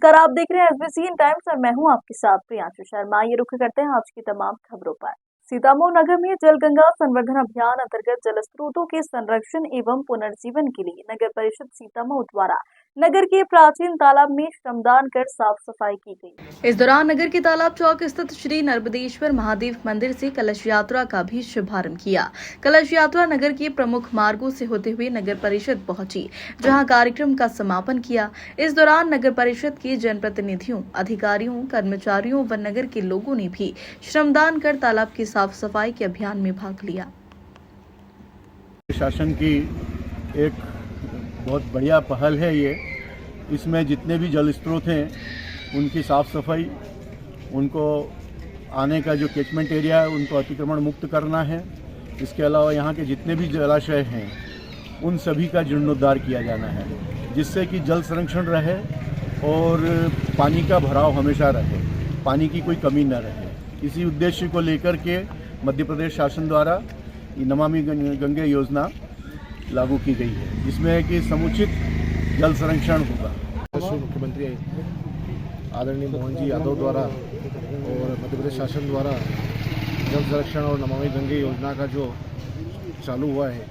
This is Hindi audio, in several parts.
नमस्कार, आप देख रहे हैं एसबीसी टाइम्स और मैं हूं आपके साथ प्रियांशु शर्मा। ये रुख करते हैं आज की तमाम खबरों पर। सीतामऊ नगर में जलगंगा संवर्धन अभियान अंतर्गत जल स्रोतों के संरक्षण एवं पुनर्जीवन के लिए नगर परिषद सीतामऊ द्वारा नगर के प्राचीन तालाब में श्रमदान कर साफ सफाई की गई। इस दौरान नगर के तालाब चौक स्थित श्री नर्मदेश्वर महादेव मंदिर से कलश यात्रा का भी शुभारंभ किया। कलश यात्रा नगर के प्रमुख मार्गों से होते हुए नगर परिषद पहुंची, जहां कार्यक्रम का समापन किया। इस दौरान नगर परिषद के जनप्रतिनिधियों, अधिकारियों, कर्मचारियों व नगर के लोगों ने भी श्रमदान कर तालाब की साफ सफाई के अभियान में भाग लिया। शासन की एक बहुत बढ़िया पहल है ये। इसमें जितने भी जल स्रोत हैं उनकी साफ़ सफाई, उनको आने का जो कैचमेंट एरिया है उनको अतिक्रमण मुक्त करना है। इसके अलावा यहाँ के जितने भी जलाशय हैं उन सभी का जीर्णोद्धार किया जाना है, जिससे कि जल संरक्षण रहे और पानी का भराव हमेशा रहे, पानी की कोई कमी न रहे। इसी उद्देश्य को लेकर के मध्य प्रदेश शासन द्वारा नमामि गंगे योजना लागू की गई है, जिसमें कि समुचित जल संरक्षण होगा। मुख्यमंत्री आदरणीय मोहन जी यादव द्वारा और मध्य प्रदेश शासन द्वारा जल संरक्षण और नमामि गंगे योजना का जो चालू हुआ है,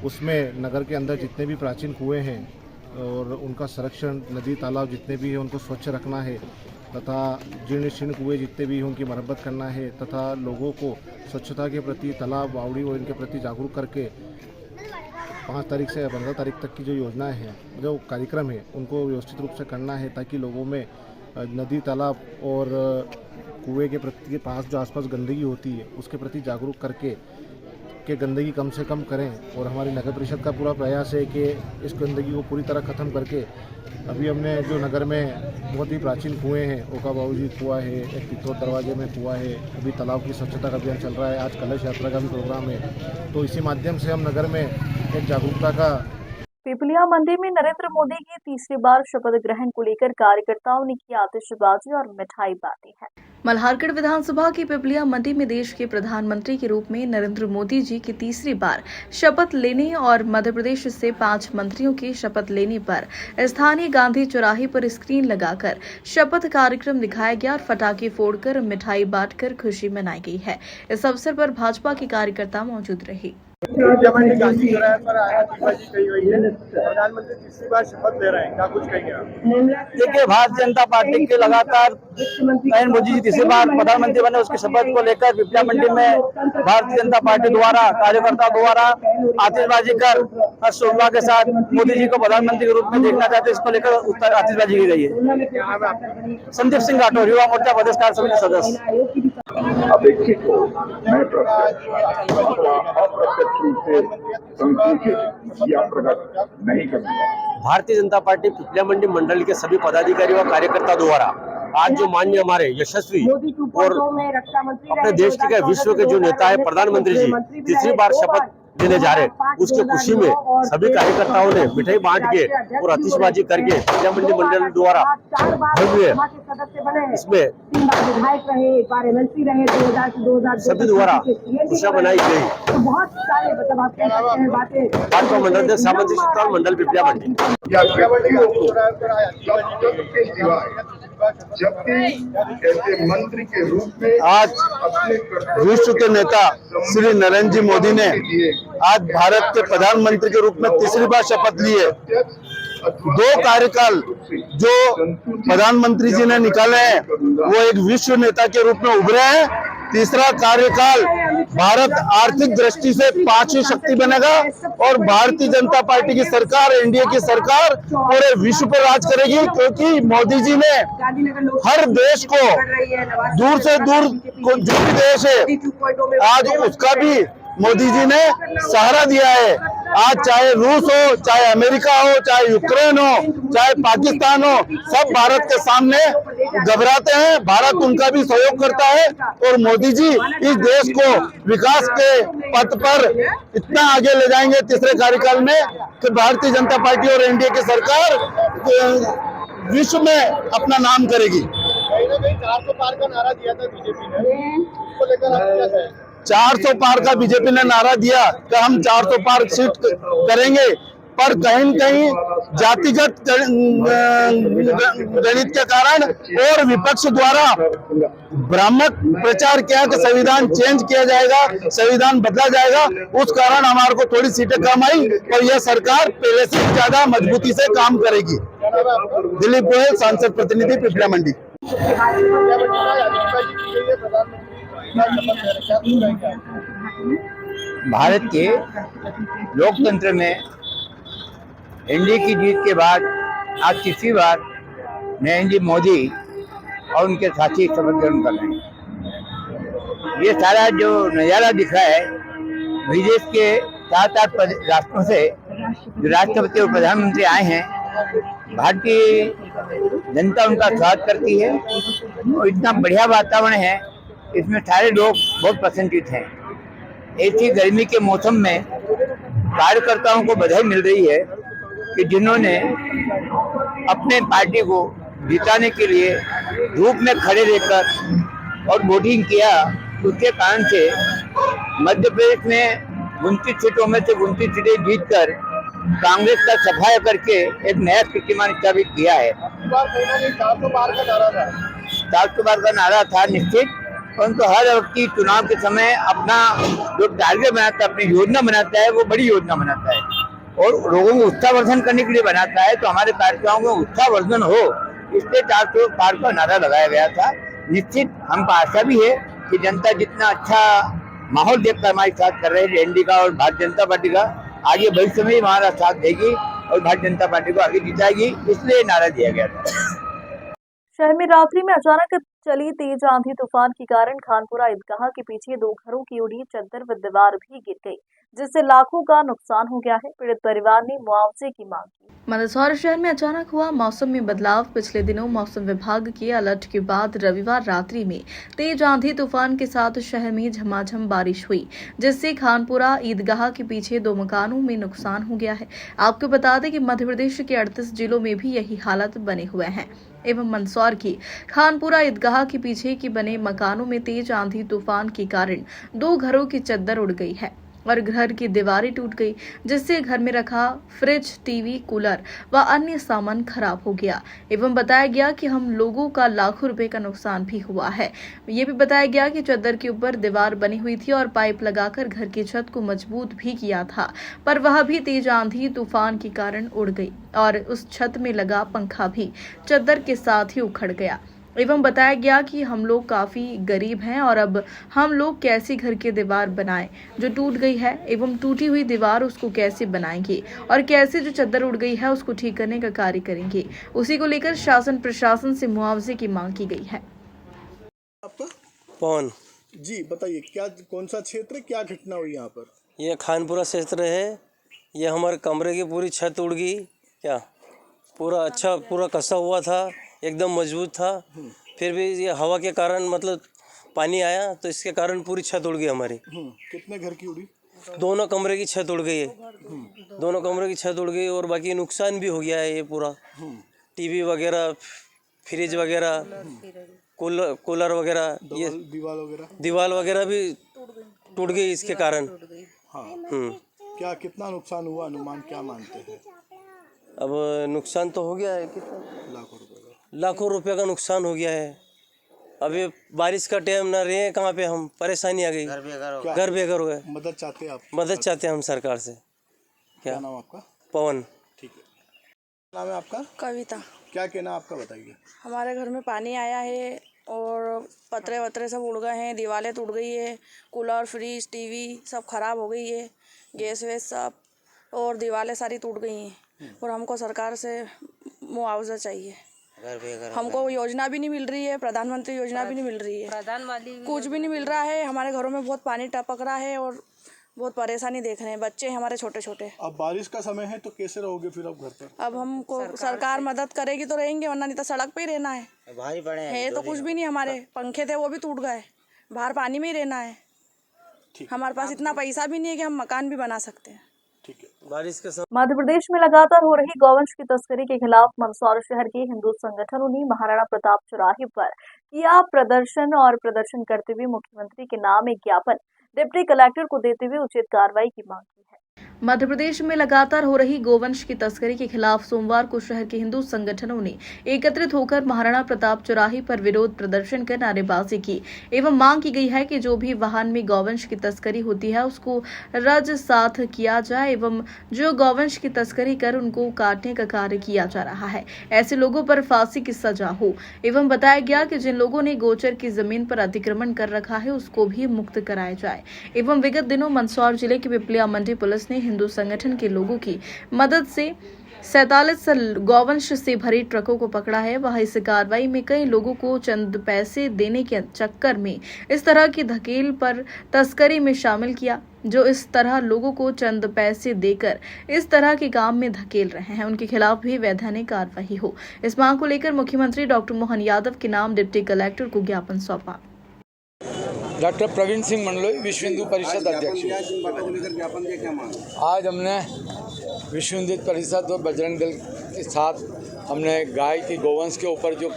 उसमें नगर के अंदर जितने भी प्राचीन कुएं हैं और उनका संरक्षण, नदी तालाब जितने भी हैं उनको स्वच्छ रखना है तथा जीर्ण शीर्ण कुएं जितने भी हैं उनकी मरम्मत करना है तथा लोगों को स्वच्छता के प्रति, तालाब, बावड़ी और इनके प्रति जागरूक करके 5 तारीख से 15 तारीख तक की जो योजनाएं हैं, जो कार्यक्रम है, उनको व्यवस्थित रूप से करना है ताकि लोगों में नदी, तालाब और कुएं के प्रति, पास जो आसपास गंदगी होती है उसके प्रति जागरूक करके गंदगी कम से कम करें। और हमारी नगर परिषद का पूरा प्रयास है कि इस गंदगी को पूरी तरह ख़त्म करके अभी हमने जो नगर में बहुत ही प्राचीन कुएं हैं, ओका बाबूजी कुआं है, एक पित्तौर दरवाजे में कुआं है, अभी तालाब की स्वच्छता का अभियान चल रहा है, आज कलश यात्रा का भी प्रोग्राम है। तो इसी माध्यम से हम नगर में एक जागरूकता का। पिपलिया मंडी में नरेंद्र मोदी की तीसरी बार शपथ ग्रहण को लेकर कार्यकर्ताओं ने की आतिशबाजी और मिठाई बांटी है। मल्हारगढ़ विधानसभा की पिपलिया मंडी में देश के प्रधानमंत्री के रूप में नरेंद्र मोदी जी की तीसरी बार शपथ लेने और मध्य प्रदेश से 5 मंत्रियों की शपथ लेने पर स्थानीय गांधी चौराहे पर स्क्रीन लगाकर शपथ कार्यक्रम दिखाया गया और पटाखे फोड़कर मिठाई बांटकर खुशी मनाई गई है। इस अवसर पर भाजपा के कार्यकर्ता मौजूद रहे। गांधी चौराहे पर आतिशबाजी कही गई है। प्रधानमंत्री तीसरी बार शपथ ले रहे हैं, क्या कुछ कहेंगे आप? देखिए, भारतीय जनता पार्टी के लगातार नरेंद्र मोदी जी तीसरी बार प्रधानमंत्री बने, उसकी शपथ को लेकर पिपलिया मंडी में भारतीय जनता पार्टी द्वारा, कार्यकर्ता द्वारा आतिशबाजी कर हर्षोल्लास के साथ मोदी जी को प्रधानमंत्री के रूप में देखना चाहते, इसको लेकर आतिशबाजी की गई है। संदीप सिंह राठौर, युवा मोर्चा प्रदेश कार्य समिति सदस्य। अपेक्षित हो, मैं अप्रत्यक्ष रूप से संसूचित या प्रकट नहीं करूंगा। भारतीय जनता पार्टी पिपलिया मंडी मंडल के सभी पदाधिकारी व कार्यकर्ता द्वारा आज जो माननीय हमारे यशस्वी और अपने देश के, विश्व के जो नेता है प्रधानमंत्री जी तीसरी बार शपथ लेने जा रहे, उसके खुशी में सभी कार्यकर्ताओं ने मिठाई बांट के और आतिशबाजी करके पिपलिया मंडी मंडल द्वारा भव्य इसमें सभी द्वारा खुशियां मनाई गई। भाजपा मंडल अध्यक्ष सामंत मंडल पिपलिया मंडी। जबकि मंत्री के रूप में आज विश्व के नेता श्री नरेंद्र जी मोदी ने आज भारत के प्रधानमंत्री के रूप में तीसरी बार शपथ ली है। 2 कार्यकाल जो प्रधानमंत्री जी ने निकाले हैं वो एक विश्व नेता के रूप में उभरे हैं। तीसरा कार्यकाल भारत आर्थिक दृष्टि से 5वीं शक्ति बनेगा और भारतीय जनता पार्टी की सरकार, एनडीए की सरकार पूरे विश्व पर राज करेगी, क्योंकि मोदी जी ने हर देश को, दूर से दूर जो भी देश है आज उसका भी मोदी जी ने सहारा दिया है। आज चाहे रूस हो, चाहे अमेरिका हो, चाहे यूक्रेन हो, चाहे पाकिस्तान हो, सब भारत के सामने घबराते हैं। भारत उनका भी सहयोग करता है और मोदी जी इस देश को विकास के पथ पर इतना आगे ले जाएंगे तीसरे कार्यकाल में कि भारतीय जनता पार्टी और एनडीए की सरकार विश्व में अपना नाम करेगी। 400 पार का नारा दिया था बीजेपी ने, उसको लेकर आप क्या कहें? 400 पार का बीजेपी ने नारा दिया कि हम 400 पार सीट करेंगे। पर कहीं न कहीं जातिगत गणित के कारण और विपक्ष द्वारा भ्रामक प्रचार किया कि संविधान चेंज किया जाएगा, संविधान बदला जाएगा। उस कारण हमारे को थोड़ी सीटें कम आई और यह सरकार पहले से ज्यादा मजबूती से काम करेगी। दिलीप गोयल, सांसद प्रतिनिधि, पिपला मंडी। भारत के लोकतंत्र में एनडीए की जीत के बाद आज तीसरी बार नरेंद्र मोदी और उनके साथी शपथ ग्रहण कर रहे हैं। ये सारा जो नज़ारा दिख रहा है, विदेश के 7-8 राष्ट्रों से जो राष्ट्रपति और प्रधानमंत्री आए हैं, भारतीय जनता उनका स्वागत करती है और इतना बढ़िया वातावरण है, इसमें सारे लोग बहुत प्रसन्नचित हैं। ऐसी गर्मी के मौसम में कार्यकर्ताओं को बधाई मिल रही है कि जिन्होंने अपने पार्टी को जिताने के लिए धूप में खड़े रहकर और वोटिंग किया। उसके कारण से मध्य प्रदेश में 29 सीटों में से 29 सीटें जीतकर कांग्रेस का सफाया करके एक नया कीर्तिमान स्थापित किया है। 400 पार का नारा था। 400 पार का नारा था निश्चित, परंतु हर व्यक्ति चुनाव के समय अपना जो टारगेट बनाता है, अपनी योजना बनाता है, वो बड़ी योजना बनाता है और लोगों को उत्साहवर्धन करने के लिए बनाता है। तो हमारे कार्यकर्ताओं को उत्साहवर्धन हो, इसलिए 400 पार का नारा लगाया गया था। निश्चित हमको आशा भी है कि जनता जितना अच्छा माहौल देखकर हमारे साथ कर रहे हैं एनडीए का और भारतीय जनता पार्टी का, आगे भविष्य में हमारा साथ देगी और भारतीय जनता पार्टी को आगे जिताएगी, इसलिए नारा दिया गया था। शहर में रात्रि में अचानक चली तेज आंधी तूफान के कारण खानपुरा ईदगाह के पीछे 2 घरों की उड़ी चद्दर व दीवार भी गिर गई, जिससे लाखों का नुकसान हो गया है। पीड़ित परिवार ने मुआवजे की मांग की। मंदसौर शहर में अचानक हुआ मौसम में बदलाव। पिछले दिनों मौसम विभाग के अलर्ट के बाद रविवार रात्रि में तेज आंधी तूफान के साथ शहर में झमाझम बारिश हुई, जिससे खानपुरा ईदगाह के पीछे 2 मकानों में नुकसान हो गया है। आपको बता दें कि मध्य प्रदेश के 38 जिलों में भी यही हालत बने हुए हैं एवं मंदसौर की खानपुरा ईदगाह के पीछे के बने मकानों में तेज आंधी तूफान के कारण 2 घरों की चद्दर उड़ गई है और घर की दीवारें टूट गई, जिससे घर में रखा फ्रिज, टीवी, कूलर व अन्य सामान खराब हो गया एवं बताया गया कि हम लोगों का लाखों रुपए का नुकसान भी हुआ है। ये भी बताया गया कि चद्दर के ऊपर दीवार बनी हुई थी और पाइप लगाकर घर की छत को मजबूत भी किया था, पर वह भी तेज आंधी तूफान के कारण उड़ गई और उस छत में लगा पंखा भी चद्दर के साथ ही उखड़ गया एवं बताया गया कि हम लोग काफी गरीब हैं और अब हम लोग कैसे घर की दीवार बनाएं जो टूट गई है एवं टूटी हुई दीवार उसको कैसे बनाएंगे और कैसे जो चद्दर उड़ गई है उसको ठीक करने का कार्य करेंगे। उसी को लेकर शासन प्रशासन से मुआवजे की मांग की गई है। आपका पवन जी बताइए, क्या कौन सा क्षेत्र, क्या घटना हुई यहाँ पर? ये खानपुरा क्षेत्र है। ये हमारे कमरे की पूरी छत उड़ गई। क्या पूरा अच्छा पूरा कसा हुआ था, एकदम मजबूत था, फिर भी ये हवा के कारण मतलब पानी आया तो इसके कारण पूरी छत उड़ गई हमारी। कितने घर की उड़ी? दोनों कमरे की छत उड़ गई है। दोनों कमरे की छत उड़ गई और बाकी नुकसान भी हो गया है। ये पूरा टीवी वगैरह, फ्रिज वगैरह, कूलर वगैरह, ये दीवार वगैरह भी टूट गई इसके कारण। हाँ। क्या कितना नुकसान हुआ, अनुमान क्या मानते हैं? अब नुकसान तो हो गया है, कितना लाखों रुपए का नुकसान हो गया है। अभी बारिश का टाइम ना रहे, कहाँ पे हम परेशानी आ गई, घर बेघर हो गए। मदद चाहते हैं आप? मदद चाहते हैं हम सरकार से। क्या नाम आपका? पवन। ठीक है। नाम है आपका? कविता। क्या कहना आपका, बताइए। हमारे घर में पानी आया है और पतरे वतरे सब उड़ गए हैं, दीवारें टूट गई है, कूलर, फ्रिज, टीवी सब खराब हो गई है, गैस वैस सब, और दीवारें सारी टूट गई हैं और हमको सरकार से मुआवजा चाहिए। हमको योजना भी नहीं मिल रही है, प्रधानमंत्री योजना भी नहीं मिल रही है, कुछ भी नहीं मिल रहा है। हमारे घरों में बहुत पानी टपक रहा है और बहुत परेशानी देख रहे हैं, बच्चे हैं हमारे छोटे छोटे। अब बारिश का समय है तो कैसे रहोगे फिर अब घर पर? अब हमको सरकार मदद करेगी तो रहेंगे, वरना नहीं तो सड़क पे ही रहना है। भारी पड़े है तो कुछ भी नहीं, हमारे पंखे थे वो भी टूट गए, बाहर पानी में ही रहना है। हमारे पास इतना पैसा भी नहीं है कि हम मकान भी बना सकते हैं। ठीक है। बारिश के समय मध्य प्रदेश में लगातार हो रही गौवंश की तस्करी के खिलाफ मंदसौर शहर के हिंदू संगठनों ने महाराणा प्रताप चौराहे पर किया प्रदर्शन और प्रदर्शन करते हुए मुख्यमंत्री के नाम एक ज्ञापन डिप्टी कलेक्टर को देते हुए उचित कार्रवाई की मांग की है। मध्य प्रदेश में लगातार हो रही गोवंश की तस्करी के खिलाफ सोमवार को शहर के हिंदू संगठनों ने एकत्रित होकर महाराणा प्रताप चौराहे पर विरोध प्रदर्शन कर नारेबाजी की एवं मांग की गई है कि जो भी वाहन में गौवंश की तस्करी होती है उसको राजसात किया जाए एवं जो गौवंश की तस्करी कर उनको काटने का कार्य किया जा रहा है ऐसे लोगों पर फांसी की सजा हो एवं बताया गया कि जिन लोगों ने गोचर की जमीन पर अतिक्रमण कर रखा है उसको भी मुक्त कराया जाए एवं विगत दिनों मंदसौर जिले की पिपलिया मंडी पुलिस ने हिंदू संगठन के लोगों की मदद से 47 गौवंश से भरी ट्रकों को पकड़ा है। वहां इस कार्रवाई में कई लोगों को चंद पैसे देने के चक्कर में इस तरह की धकेल पर तस्करी में शामिल किया। जो इस तरह लोगों को चंद पैसे देकर इस तरह के काम में धकेल रहे हैं उनके खिलाफ भी वैधानिक कार्रवाई हो। इस मांग को लेकर मुख्यमंत्री डॉक्टर मोहन यादव के नाम डिप्टी कलेक्टर को ज्ञापन सौंपा। डॉक्टर प्रवीण सिंह मंडलोई, विश्व हिंदू परिषद अध्यक्ष। आज हमने विश्व हिंदू परिषद और बजरंग दल के साथ हमने गाय की गोवंश के ऊपर जो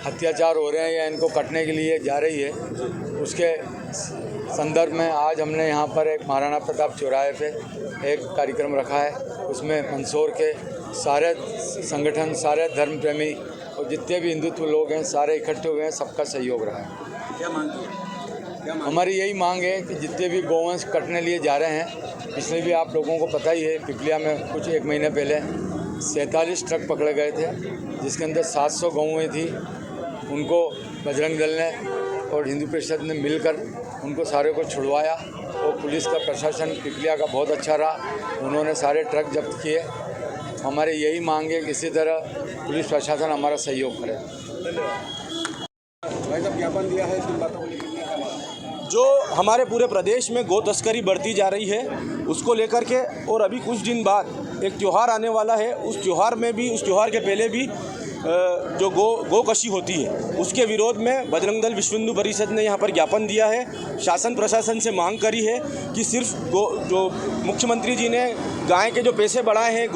अत्याचार हो रहे हैं या इनको कटने के लिए जा रही है उसके संदर्भ में आज हमने यहाँ पर एक महाराणा प्रताप चौराहे पे एक कार्यक्रम रखा है। उसमें मंदसौर के सारे संगठन, सारे धर्म प्रेमी और जितने भी हिंदुत्व लोग हैं सारे इकट्ठे हुए हैं। सबका सहयोग रहा है। क्या मांग है? हमारी यही मांग है कि जितने भी गौवंश कटने लिए जा रहे हैं, पिछले भी आप लोगों को पता ही है, पिपलिया में कुछ एक महीने पहले 47 ट्रक पकड़े गए थे जिसके अंदर 700 गौएँ थी। उनको बजरंग दल ने और हिंदू परिषद ने मिलकर उनको सारे को छुड़वाया और पुलिस का प्रशासन पिपलिया का बहुत अच्छा रहा। उन्होंने सारे ट्रक जब्त किए। हमारी यही मांग है कि इसी तरह पुलिस प्रशासन हमारा सहयोग करे। ज्ञापन दिया है किन बातों को लेकर? जो हमारे पूरे प्रदेश में गो तस्करी बढ़ती जा रही है उसको लेकर के, और अभी कुछ दिन बाद एक त्यौहार आने वाला है, उस त्यौहार में भी, उस त्यौहार के पहले भी जो गोकशी होती है उसके विरोध में बजरंग दल विश्व हिंदू परिषद ने यहाँ पर ज्ञापन दिया है। शासन प्रशासन से मांग करी है कि सिर्फ जो मुख्यमंत्री जी ने गाय के जो पैसे बढ़ाए हैं,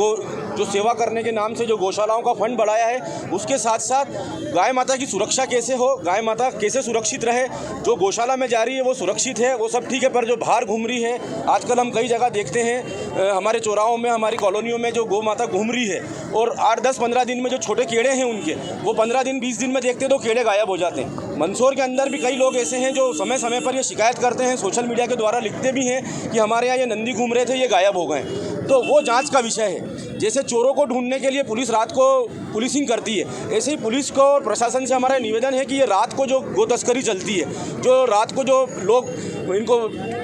जो सेवा करने के नाम से जो गौशालाओं का फंड बढ़ाया है, उसके साथ साथ गाय माता की सुरक्षा कैसे हो, गाय माता कैसे सुरक्षित रहे, जो गौशाला में जा रही है वो सुरक्षित है, वो सब ठीक है, पर जो बाहर घूम रही है, आजकल हम कई जगह देखते हैं हमारे चौराहों में, हमारी कॉलोनियों में जो गौ माता घूम रही है और 8, 10, 15 दिन में जो छोटे कीड़े हैं उनके, वो 15 दिन 20 दिन में देखते तो कीड़े गायब हो जाते हैं। मंदसौर के अंदर भी कई लोग ऐसे हैं जो समय समय पर ये शिकायत करते हैं, सोशल मीडिया के द्वारा लिखते भी हैं कि हमारे यहाँ ये नंदी घूम रहे थे, ये गायब हो गए। तो वो जांच का विषय है। जैसे चोरों को ढूंढने के लिए पुलिस रात को पुलिसिंग करती है, ऐसे ही पुलिस को और प्रशासन से हमारा निवेदन है कि ये रात को जो गो तस्करी चलती है, जो रात को जो लोग इनको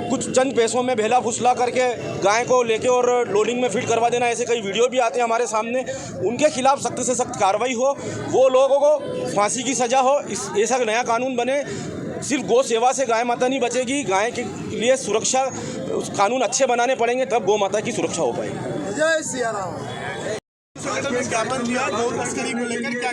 कुछ चंद पैसों में भेला फुसला करके गाय को लेके और लोडिंग में फिट करवा देना, ऐसे कई वीडियो भी आते हैं हमारे सामने, उनके खिलाफ सख्त से सख्त कार्रवाई हो, वो लोगों को फांसी की सज़ा हो। ऐसा नया कानून बने। सिर्फ गौ सेवा से गाय माता नहीं बचेगी, गाय के लिए सुरक्षा कानून अच्छे बनाने पड़ेंगे, तब गौ माता की सुरक्षा हो पाएगी। जय सिया राम। ज्ञापन दिया गौ तस्करी को लेकर, क्या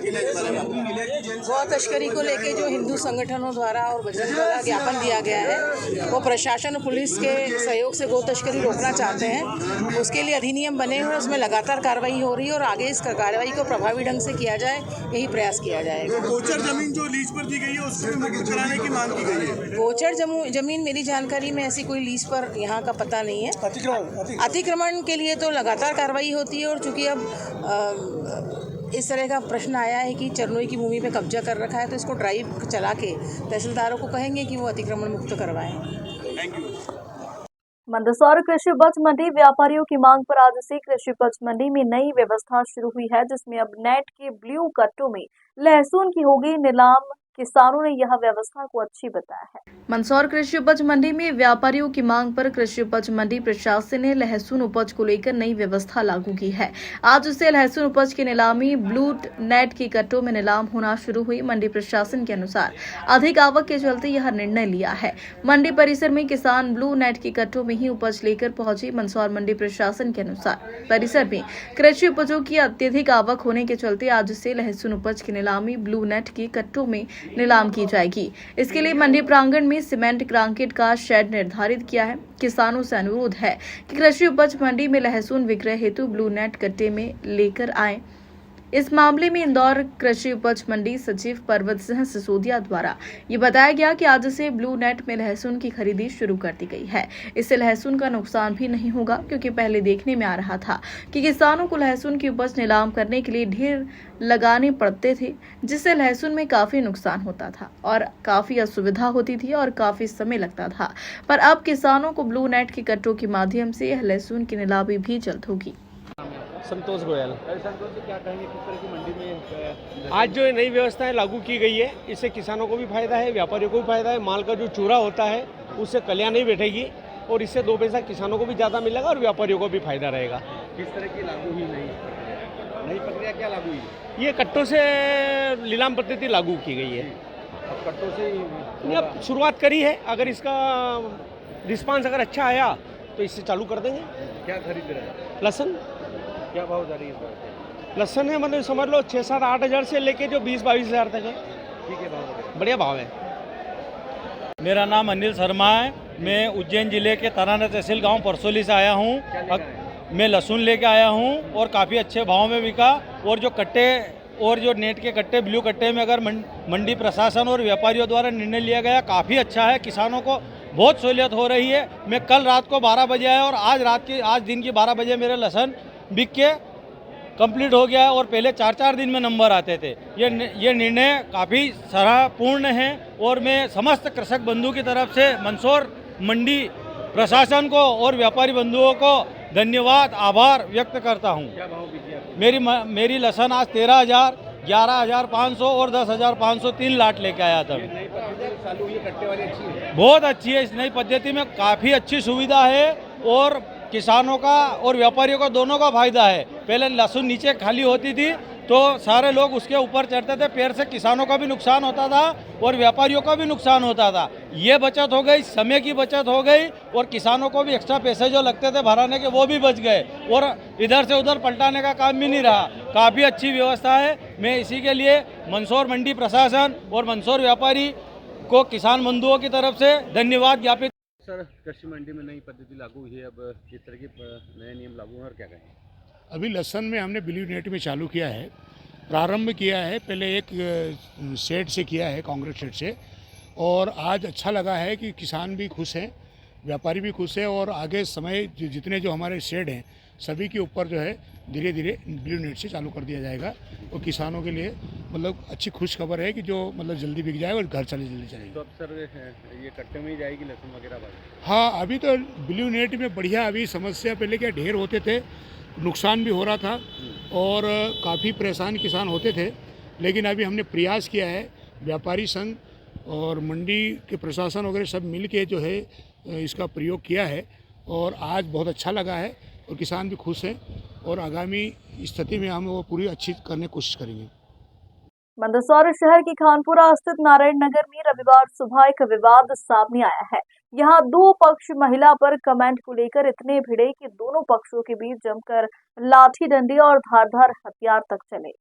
गौ तस्करी को लेकर जो हिंदू संगठनों द्वारा और बजरंग दल द्वारा ज्ञापन दिया गया है, वो प्रशासन और पुलिस के सहयोग से गौ तस्करी रोकना चाहते हैं। उसके लिए अधिनियम बने हुए, उसमें लगातार कार्रवाई हो रही है और आगे इस कार्रवाई को प्रभावी ढंग से किया जाए, यही प्रयास किया जाएगा। गोचर जमीन जो लीज पर दी गई है उसको मुक्त कराने की मांग की गई है। गोचर जमीन मेरी जानकारी में ऐसी कोई लीज पर यहाँ का पता नहीं है। अतिक्रमण के लिए तो लगातार कार्रवाई होती है, और चूंकि अब इस तरह का प्रश्न आया है कि चरनोई की भूमि पे कब्जा कर रखा है, तो इसको ड्राइव चला के तहसीलदारों को कहेंगे कि वो अतिक्रमण मुक्त करवाएं। Thank you. मंदसौर कृषि उपज मंडी व्यापारियों की मांग पर आज से कृषि उपज मंडी में नई व्यवस्था शुरू हुई है, जिसमें अब नेट के ब्लू कट्टों में लहसुन की होगी नीलाम। किसानों ने यह व्यवस्था को अच्छी बताया है। मंदसौर कृषि उपज मंडी में व्यापारियों की मांग पर कृषि उपज मंडी प्रशासन ने लहसुन उपज को लेकर नई व्यवस्था लागू की है। आज से लहसुन उपज की नीलामी ब्लू नेट की कट्टों में नीलाम होना शुरू हुई। मंडी प्रशासन के अनुसार अधिक आवक के चलते यह निर्णय लिया है। मंडी परिसर में किसान ब्लू नेट की कट्टों में ही उपज लेकर पहुंचे। मंदसौर मंडी प्रशासन के अनुसार परिसर में कृषि उपजों की अत्यधिक आवक होने के चलते आज से लहसुन उपज की नीलामी ब्लू नेट की कट्टों में नीलाम की जाएगी। इसके लिए मंडी प्रांगण में सीमेंट कंक्रीट का शेड निर्धारित किया है। किसानों से अनुरोध है कि कृषि उपज मंडी में लहसुन विक्रय हेतु ब्लू नेट कट्टे में लेकर आए। इस मामले में इंदौर कृषि उपज मंडी सचिव पर्वत सिंह सिसोदिया द्वारा ये बताया गया कि आज से ब्लू नेट में लहसुन की खरीदी शुरू कर दी गई है। इससे लहसुन का नुकसान भी नहीं होगा, क्योंकि पहले देखने में आ रहा था कि किसानों को लहसुन की उपज नीलाम करने के लिए ढेर लगाने पड़ते थे, जिससे लहसुन में काफी नुकसान होता था और काफी असुविधा होती थी और काफी समय लगता था। पर अब किसानों को ब्लू नेट के कट्टों के माध्यम से यह लहसुन की नीलामी भी जल्द होगी। संतोष गोयल। संतोष जी, क्या कहेंगे किस तरह की मंडी में आज जो नई व्यवस्थाएं लागू की गई है, इससे किसानों को भी फायदा है, व्यापारियों को भी फायदा है। माल का जो चूरा होता है उससे कलियां नहीं बैठेगी और इससे 2 पैसा किसानों को भी ज़्यादा मिलेगा और व्यापारियों को भी फायदा रहेगा। किस तरह की लागू हुई नई प्रक्रिया क्या लागू हुई? ये कट्टों से नीलाम पद्धति लागू की गई है। अब कट्टों से ये अब शुरुआत करी है, अगर इसका रिस्पांस अगर अच्छा आया तो इससे चालू कर देंगे। क्या खरीद रहे हैं? लहसुन क्या भाव जा रही है? लहसुन है, मतलब समझ लो 6-7-8 हज़ार से लेके जो 20-22 हज़ार तक है। ठीक है, भाव बढ़िया भाव है। मेरा नाम अनिल शर्मा है। मैं उज्जैन जिले के तराना तहसील गांव परसोली से आया हूं। मैं लहसुन लेके आया हूं और काफ़ी अच्छे भाव में बिका। और जो कट्टे और जो नेट के कट्टे, ब्लू कट्टे में अगर मंडी प्रशासन और व्यापारियों द्वारा निर्णय लिया गया, काफ़ी अच्छा है। किसानों को बहुत सहूलियत हो रही है। मैं कल रात को 12 बजे आया और आज दिन की 12 बजे मेरे लहसुन बिक के कंप्लीट हो गया है और पहले 4-4 दिन में नंबर आते थे। ये निर्णय काफ़ी सराहपूर्ण है और मैं समस्त कृषक बंधु की तरफ से मंदसौर मंडी प्रशासन को और व्यापारी बंधुओं को धन्यवाद, आभार व्यक्त करता हूँ। क्या भाव बिकी? मेरी लहसुन आज 13,000, 11,500 और 10,500 3 लाट लेके आया था। नई पद्धति चालू हुई, कट्टे वाली अच्छी है? बहुत अच्छी है। इस नई पद्धति में काफ़ी अच्छी सुविधा है और किसानों का और व्यापारियों का दोनों का फायदा है। पहले लहसुन नीचे खाली होती थी तो सारे लोग उसके ऊपर चढ़ते थे, पैर से किसानों का भी नुकसान होता था और व्यापारियों का भी नुकसान होता था। ये बचत हो गई, समय की बचत हो गई और किसानों को भी एक्स्ट्रा पैसे जो लगते थे भराने के वो भी बच गए और इधर से उधर पलटाने का काम भी नहीं रहा। काफ़ी अच्छी व्यवस्था है। मैं इसी के लिए मंदसौर मंडी प्रशासन और मंदसौर व्यापारी को किसान बंधुओं की तरफ से धन्यवाद ज्ञापित। सर, कृषि मंडी में नई पद्धति लागू हुई है, अब किस तरह के नए नियम लागू हैं और क्या कहेंगे? अभी लहसुन में हमने ब्लू नेट में चालू किया है, प्रारंभ किया है। पहले एक शेड से किया है, कांग्रेस शेड से, और आज अच्छा लगा है कि किसान भी खुश हैं, व्यापारी भी खुश है और आगे समय जितने जो हमारे शेड हैं सभी के ऊपर जो है धीरे धीरे ब्लू नेट से चालू कर दिया जाएगा और किसानों के लिए मतलब अच्छी खुश खबर है कि जो मतलब जल्दी बिक जाएगा और घर चले जल्दी चलेगा। तो अब सर ये कट्टे में ही जाएगी लहसुन वगैरह? हाँ, अभी तो ब्लू नेट में बढ़िया। अभी समस्या पहले क्या ढेर होते थे, नुकसान भी हो रहा था और काफ़ी परेशान किसान होते थे, लेकिन अभी हमने प्रयास किया है, व्यापारी संघ और मंडी के प्रशासन वगैरह सब मिल के जो है इसका प्रयोग किया है और आज बहुत अच्छा लगा है और किसान भी खुश हैं और आगामी स्थिति में हम वो पूरी अच्छी करने की कोशिश करेंगे। मंदसौर शहर की खानपुरा स्थित नारायण नगर में रविवार सुबह एक विवाद सामने आया है। यहाँ 2 पक्ष महिला पर कमेंट को लेकर इतने भिड़े कि दोनों पक्षों के बीच जमकर लाठी डंडे और धारदार हथियार तक चले।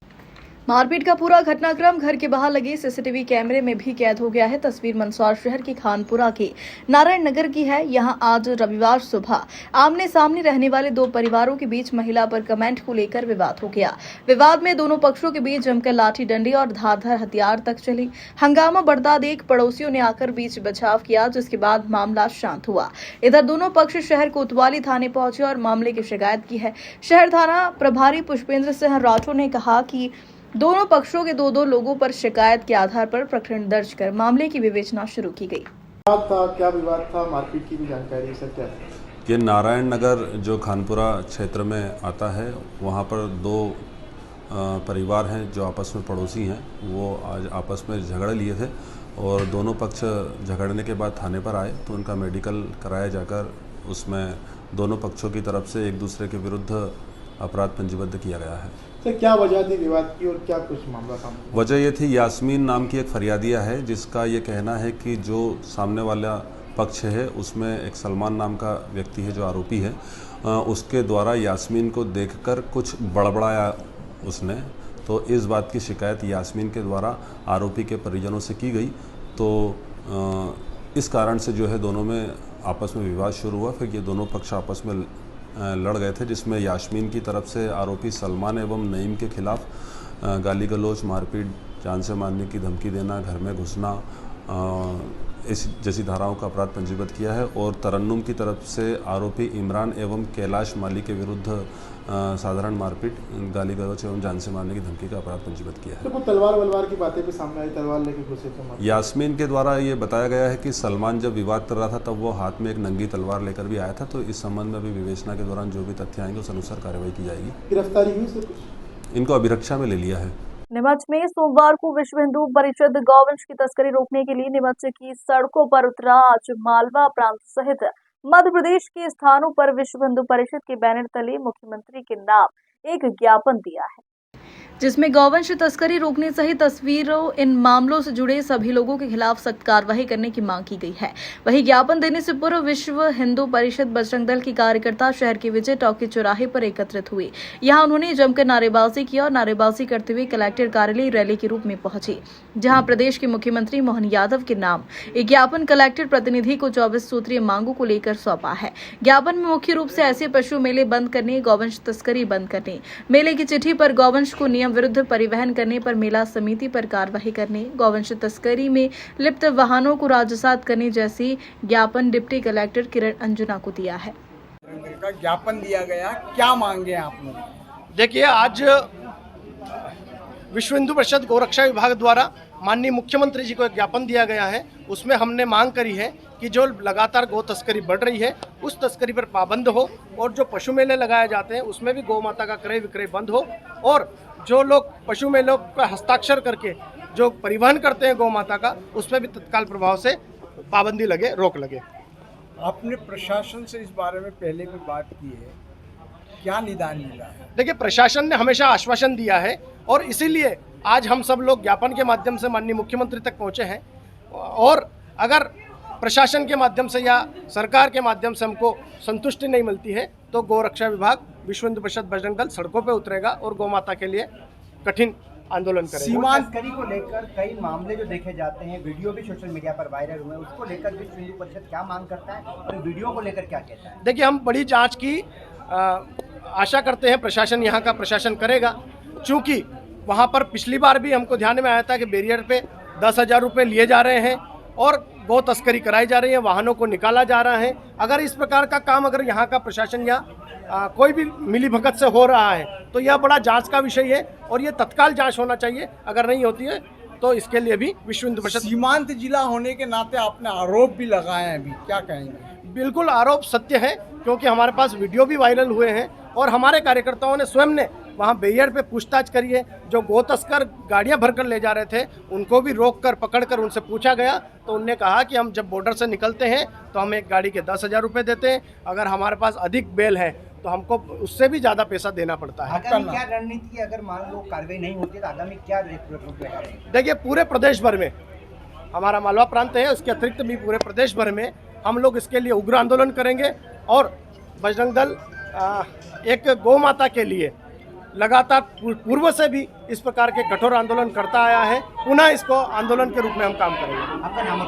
मारपीट का पूरा घटनाक्रम घर के बाहर लगे सीसीटीवी कैमरे में भी कैद हो गया है। तस्वीर मंदसौर शहर की खानपुरा के नारायण नगर की है। यहां आज रविवार सुबह आमने सामने रहने वाले 2 परिवारों के बीच महिला पर कमेंट को लेकर विवाद हो गया। विवाद में दोनों पक्षों के बीच जमकर लाठी डंडे और धारदार हथियार तक चली। हंगामा बढ़ता देख पड़ोसियों ने आकर बीच बचाव किया, जिसके बाद मामला शांत हुआ। इधर दोनों पक्ष शहर कोतवाली थाने पहुंचे और मामले की शिकायत की है। शहर थाना प्रभारी पुष्पेंद्र सिंह राठौर ने कहा कि दोनों पक्षों के 2 लोगों पर शिकायत के आधार पर प्रकरण दर्ज कर मामले की विवेचना शुरू की गई। क्या विवाद था, मारपीट की भी जानकारी सर क्या है? ये नारायण नगर जो खानपुरा क्षेत्र में आता है, वहाँ पर 2 परिवार हैं जो आपस में पड़ोसी हैं। वो आज आपस में झगड़ लिए थे और दोनों पक्ष झगड़ने के बाद थाने पर आए तो उनका मेडिकल कराया जाकर उसमें दोनों पक्षों की तरफ से एक दूसरे के विरुद्ध अपराध पंजीबद्ध किया गया है। सर, क्या वजह थी विवाद की और क्या कुछ मामला था? वजह ये थी, यास्मीन नाम की एक फरियादिया है जिसका ये कहना है कि जो सामने वाला पक्ष है उसमें एक सलमान नाम का व्यक्ति है जो आरोपी है, उसके द्वारा यास्मीन को देखकर कुछ बड़बड़ाया उसने। तो इस बात की शिकायत यास्मीन के द्वारा आरोपी के परिजनों से की गई। तो इस कारण से जो है दोनों में आपस में विवाद शुरू हुआ। फिर ये दोनों पक्ष आपस में लड़ गए थे, जिसमें यास्मीन की तरफ से आरोपी सलमान एवं नईम के खिलाफ गाली गलौज, मारपीट, जान से मारने की धमकी देना, घर में घुसना, इस जैसी धाराओं का अपराध पंजीबद्ध किया है। और तरन्नुम की तरफ से आरोपी इमरान एवं कैलाश माली के विरुद्ध साधारण मारपीट, गाली गलौज एवं जान से मारने की धमकी का अपराध पंजीबद्ध किया है। तो कुछ तलवार की बातें भी सामने आई, तलवार लेके घुसे थे। यास्मीन के द्वारा ये बताया गया है कि सलमान जब विवाद कर रहा था तब वो हाथ में एक नंगी तलवार लेकर भी आया था। तो इस संबंध में अभी विवेचना के दौरान जो भी तथ्य आएंगे उस अनुसार कार्रवाई की जाएगी। गिरफ्तारी हुई? इनको अभिरक्षा में ले लिया है। नीमच में सोमवार को विश्व हिंदू परिषद गौवंश की तस्करी रोकने के लिए नीमच की सड़कों पर उतरा। आज मालवा प्रांत सहित मध्य प्रदेश के स्थानों पर विश्व हिंदू परिषद के बैनर तले मुख्यमंत्री के नाम एक ज्ञापन दिया है, जिसमें गौवंश तस्करी रोकने सहित तस्वीरों इन मामलों से जुड़े सभी लोगों के खिलाफ सख्त कार्रवाई करने की मांग की गई है। वहीं ज्ञापन देने से पूर्व विश्व हिंदू परिषद बजरंग दल के कार्यकर्ता शहर के विजय टॉकी चौराहे पर एकत्रित हुए। यहां उन्होंने जमकर नारेबाजी की और नारेबाजी करते हुए कलेक्टर कार्यालय रैली के रूप में पहुंचे, जहां प्रदेश के मुख्यमंत्री मोहन यादव के नाम एक ज्ञापन कलेक्टर प्रतिनिधि को 24 सूत्रीय मांगों को लेकर सौंपा है। ज्ञापन में मुख्य रूप से ऐसे पशु मेले बंद करने, गौवंश तस्करी बंद करने, मेले की चिट्ठी पर गौवंश को नियम विरुद्ध परिवहन करने पर मेला समिति पर कार्रवाई करने, गौवंश तस्करी में लिप्त वाहनों को राजसात करने जैसी ज्ञापन डिप्टी कलेक्टर किरण अंजुना को दिया है। ज्ञापन दिया गया, क्या मांगे आप लोग? देखिए, आज विश्व हिंदू परिषद गौरक्षा विभाग द्वारा माननीय मुख्यमंत्री जी को एक ज्ञापन दिया गया है। उसमें हमने मांग करी है कि जो लगातार गौ तस्करी बढ़ रही है उस तस्करी पर पाबंद हो, और जो पशु मेले लगाए जाते हैं उसमें भी गौ माता का क्रय विक्रय बंद हो, और जो लोग पशु मेलों का हस्ताक्षर करके जो परिवहन करते हैं गौ माता का, उसमें भी तत्काल प्रभाव से पाबंदी लगे, रोक लगे। आपने प्रशासन से इस बारे में पहले भी बात की है, क्या निदान मिला है? देखिए, प्रशासन ने हमेशा आश्वासन दिया है और इसीलिए आज हम सब लोग ज्ञापन के माध्यम से माननीय मुख्यमंत्री तक पहुंचे हैं। और अगर प्रशासन के माध्यम से या सरकार के माध्यम से हमको संतुष्टि नहीं मिलती है तो गौरक्षा विभाग, विश्व हिंदू परिषद बजरंग दल सड़कों पर उतरेगा और गौ माता के लिए कठिन आंदोलन करेगा। सीमांत तस्करी को लेकर कई मामले जो देखे जाते हैं, वीडियो भी सोशल मीडिया पर वायरल हुए, उसको लेकर विश्व हिंदू परिषद क्या मांग करता है और वीडियो को लेकर क्या कहता है? देखिए, हम बड़ी जांच की आशा करते हैं, प्रशासन यहाँ का प्रशासन करेगा। चूँकि वहाँ पर पिछली बार भी हमको ध्यान में आया था कि बैरियर पे 10,000 रुपये लिए जा रहे हैं और गौ तस्करी कराई जा रही है, वाहनों को निकाला जा रहा है। अगर इस प्रकार का काम अगर यहाँ का प्रशासन या कोई भी मिली भगत से हो रहा है तो यह बड़ा जांच का विषय है और ये तत्काल जांच होना चाहिए। अगर नहीं होती है तो इसके लिए भी विश्व हिंदू परिषद। सीमांत जिला होने के नाते आपने आरोप भी लगाए हैं, अभी क्या कहेंगे? बिल्कुल, आरोप सत्य है, क्योंकि हमारे पास वीडियो भी वायरल हुए हैं और हमारे कार्यकर्ताओं ने स्वयं ने वहाँ बैरियर पे पूछताछ करी है। जो गौ तस्कर गाड़ियाँ भरकर ले जा रहे थे उनको भी रोककर पकड़कर उनसे पूछा गया, तो उनने कहा कि हम जब बॉर्डर से निकलते हैं तो हम एक गाड़ी के 10,000 रुपये देते हैं, अगर हमारे पास अधिक बेल है तो हमको उससे भी ज़्यादा पैसा देना पड़ता है। आगामी क्या रणनीति, अगर मान लो कार्रवाई नहीं होती तो आगामी क्या रूपरेखा? देखिए, पूरे प्रदेश भर में, हमारा मालवा प्रांत है, उसके अतिरिक्त भी पूरे प्रदेश भर में हम लोग इसके लिए उग्र आंदोलन करेंगे। और बजरंग दल एक गौ माता के लिए लगातार पूर्व से भी इस प्रकार के कठोर आंदोलन करता आया है। पुनः इसको आंदोलन के रूप में हम काम करेंगे। आपका नाम?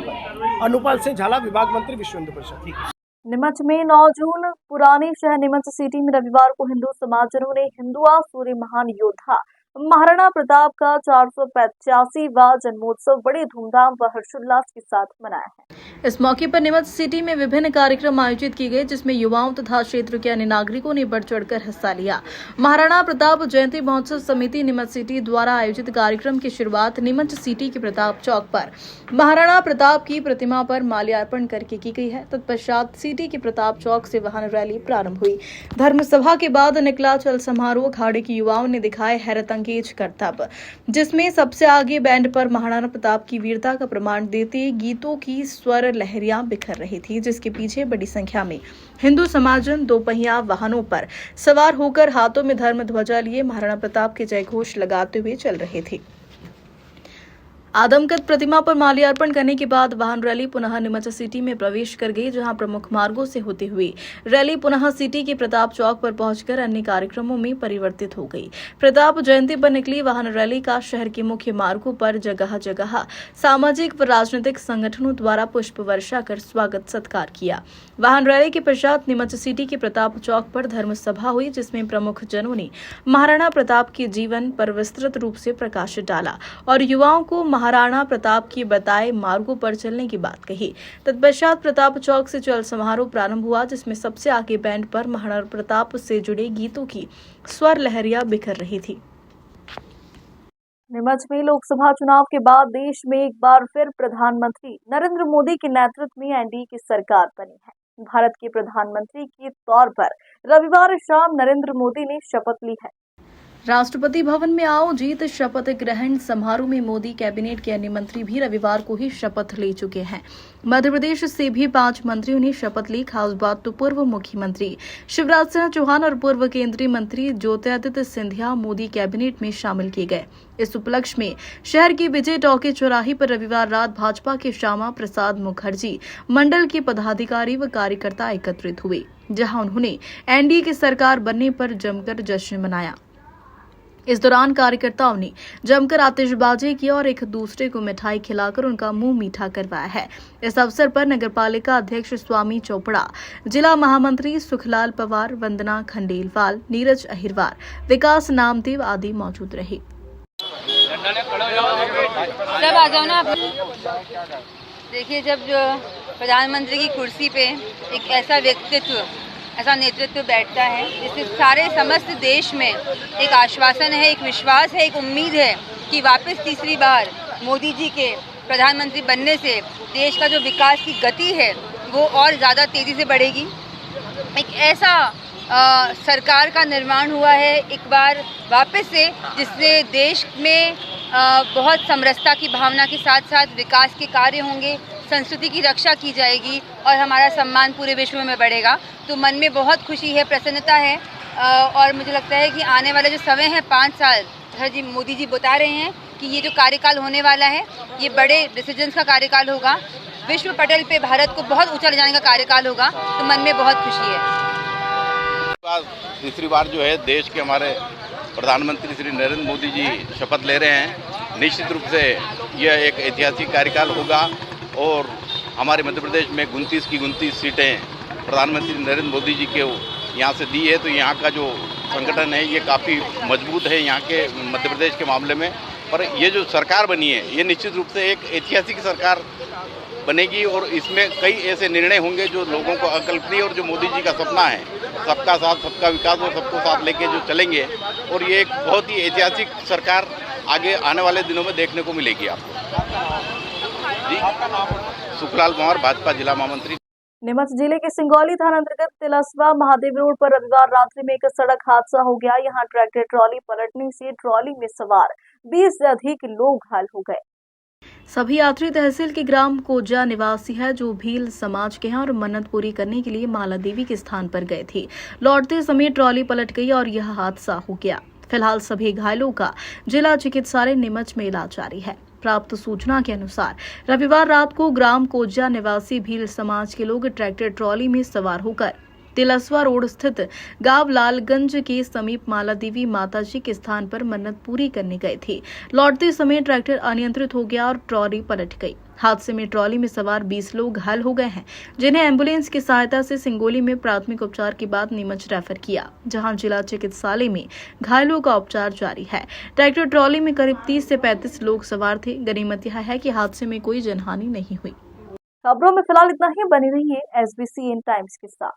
अनुपाल सिंह झाला, विभाग मंत्री, विश्व हिंदू परिषद। नीमच में 9 जून पुरानी शहर नीमच सिटी में रविवार को हिंदू समाजजनों ने हिंदुआ सूर्य महान योद्धा महाराणा प्रताप का 485वां जन्मोत्सव बड़े धूमधाम व हर्षोल्लास के साथ मनाया है। इस मौके पर नीमच सिटी में विभिन्न कार्यक्रम आयोजित किए गए, जिसमें युवाओं तथा क्षेत्र के अन्य नागरिकों ने बढ़ चढ़कर हिस्सा लिया। महाराणा प्रताप जयंती महोत्सव समिति नीमच सिटी द्वारा आयोजित कार्यक्रम की शुरुआत नीमच सिटी के प्रताप चौक पर महाराणा प्रताप की प्रतिमा पर माल्यार्पण करके की गई है। तत्पश्चात सिटी के प्रताप चौक से वाहन रैली प्रारंभ हुई। धर्म सभा के बाद निकला चल समारोह। अखाड़े के युवाओं ने दिखाए हैरत करतब, जिसमें सबसे आगे बैंड पर महाराणा प्रताप की वीरता का प्रमाण देते गीतों की स्वर लहरियां बिखर रही थी, जिसके पीछे बड़ी संख्या में हिंदू समाजजन दोपहिया वाहनों पर सवार होकर हाथों में धर्म ध्वजा लिए महाराणा प्रताप के जय घोष लगाते हुए चल रहे थे। आदमकद प्रतिमा पर माल्यार्पण करने के बाद वाहन रैली पुनः नीमच सिटी में प्रवेश कर गई, जहां प्रमुख मार्गों से होती हुई रैली पुनः सिटी के प्रताप चौक पर पहुंचकर अन्य कार्यक्रमों में परिवर्तित हो गई। प्रताप जयंती पर निकली वाहन रैली का शहर के मुख्य मार्गों पर जगह जगह सामाजिक व राजनीतिक संगठनों द्वारा पुष्प वर्षा कर स्वागत सत्कार किया। वाहन रैली के पश्चात नीमच सिटी के प्रताप चौक पर धर्म सभा हुई, जिसमें प्रमुख जनों ने महाराणा प्रताप के जीवन पर विस्तृत रूप से प्रकाश डाला और युवाओं को महाराणा प्रताप की बताए मार्गों पर चलने की बात कही। तत्पश्चात प्रताप चौक से चल समारोह प्रारंभ हुआ, जिसमें सबसे आगे बैंड पर महाराणा प्रताप से जुड़े गीतों की स्वर लहरियां बिखर रही थी। नीमच में लोकसभा चुनाव के बाद देश में एक बार फिर प्रधानमंत्री नरेंद्र मोदी के नेतृत्व में एनडीए की सरकार बनी है। भारत के प्रधानमंत्री के तौर पर रविवार शाम नरेंद्र मोदी ने शपथ ली है। राष्ट्रपति भवन में आयोजित शपथ ग्रहण समारोह में मोदी कैबिनेट के अन्य मंत्री भी रविवार को ही शपथ ले चुके हैं। मध्य प्रदेश से भी 5 मंत्रियों ने शपथ ली। खास बात तो पूर्व मुख्यमंत्री शिवराज सिंह चौहान और पूर्व केंद्रीय मंत्री ज्योतिरादित्य सिंधिया मोदी कैबिनेट में शामिल किए गए। इस उपलक्ष्य में शहर की विजय टॉकी चौराहे पर रविवार रात भाजपा के श्यामा प्रसाद मुखर्जी मंडल के पदाधिकारी व कार्यकर्ता एकत्रित हुए, जहां उन्होंने एनडीए की सरकार बनने पर जमकर जश्न मनाया। इस दौरान कार्यकर्ताओं ने जमकर आतिशबाजी की और एक दूसरे को मिठाई खिलाकर उनका मुंह मीठा करवाया है। इस अवसर पर नगरपालिका अध्यक्ष स्वामी चोपड़ा, जिला महामंत्री सुखलाल पवार, वंदना खंडेलवाल, नीरज अहिरवार, विकास नामदेव आदि मौजूद रहे। सब आ जाओ ना। देखिए, जब प्रधानमंत्री की कुर्सी पे एक ऐसा व्यक्तित्व, ऐसा नेतृत्व बैठता है, जिससे सारे समस्त देश में एक आश्वासन है, एक विश्वास है, एक उम्मीद है कि वापस तीसरी बार मोदी जी के प्रधानमंत्री बनने से देश का जो विकास की गति है वो और ज़्यादा तेज़ी से बढ़ेगी। एक ऐसा सरकार का निर्माण हुआ है एक बार वापस से, जिससे देश में बहुत समरसता की भावना के साथ साथ विकास के कार्य होंगे, संस्कृति की रक्षा की जाएगी और हमारा सम्मान पूरे विश्व में बढ़ेगा। तो मन में बहुत खुशी है, प्रसन्नता है और मुझे लगता है कि आने वाला जो समय है 5 साल, जी मोदी जी बता रहे हैं कि ये जो कार्यकाल होने वाला है ये बड़े डिसीजंस का कार्यकाल होगा, विश्व पटल पे भारत को बहुत ऊंचा ले जाने का कार्यकाल होगा। तो मन में बहुत खुशी है। तीसरी बार जो है देश के हमारे प्रधानमंत्री श्री नरेंद्र मोदी जी शपथ ले रहे हैं। निश्चित रूप से यह एक ऐतिहासिक कार्यकाल होगा और हमारे मध्य प्रदेश में 29 की 29 सीटें प्रधानमंत्री नरेंद्र मोदी जी के यहाँ से दी है। तो यहाँ का जो संगठन है ये काफ़ी मजबूत है यहाँ के मध्य प्रदेश के मामले में। पर ये जो सरकार बनी है ये निश्चित रूप से एक ऐतिहासिक सरकार बनेगी और इसमें कई ऐसे निर्णय होंगे जो लोगों को अकल्पनीय और जो मोदी जी का सपना है, सबका साथ सबका विकास और सबको साथ लेके जो चलेंगे, और ये एक बहुत ही ऐतिहासिक सरकार आगे आने वाले दिनों में देखने को मिलेगी आपको। जी, सुखलाल पवार, भाजपा जिला महामंत्री। नीमच जिले के सिंगौली थाना अंतर्गत तिलस्वा महादेव रोड पर रविवार रात्रि में एक सड़क हादसा हो गया। यहां ट्रैक्टर ट्रॉली पलटने से ट्रॉली में सवार 20 से अधिक लोग घायल हो गए। सभी यात्री तहसील के ग्राम कोजा निवासी है, जो भील समाज के हैं और मन्नत पूरी करने के लिए माला देवी के स्थान पर गए थे। लौटते समय ट्रॉली पलट गई और यह हादसा हो गया। फिलहाल सभी घायलों का जिला चिकित्सालय नीमच में इलाज जारी है। प्राप्त सूचना के अनुसार रविवार रात को ग्राम कोजा निवासी भील समाज के लोग ट्रैक्टर ट्रॉली में सवार होकर तिलस्वा रोड स्थित गांव लालगंज के समीप माला देवी माताजी के स्थान पर मन्नत पूरी करने गए थे। लौटते समय ट्रैक्टर अनियंत्रित हो गया और ट्रॉली पलट गई। हादसे में ट्रॉली में सवार 20 लोग घायल हो गए हैं, जिन्हें एम्बुलेंस की सहायता से सिंगोली में प्राथमिक उपचार के बाद नीमच रेफर किया, जहां जिला चिकित्सालय में घायलों का उपचार जारी है। ट्रैक्टर ट्रॉली में करीब 30 से 35 लोग सवार थे। गनीमत यह है कि हादसे में कोई जनहानि नहीं हुई। खबरों में फिलहाल इतना ही। बनी रहिए SBCN टाइम्स के साथ।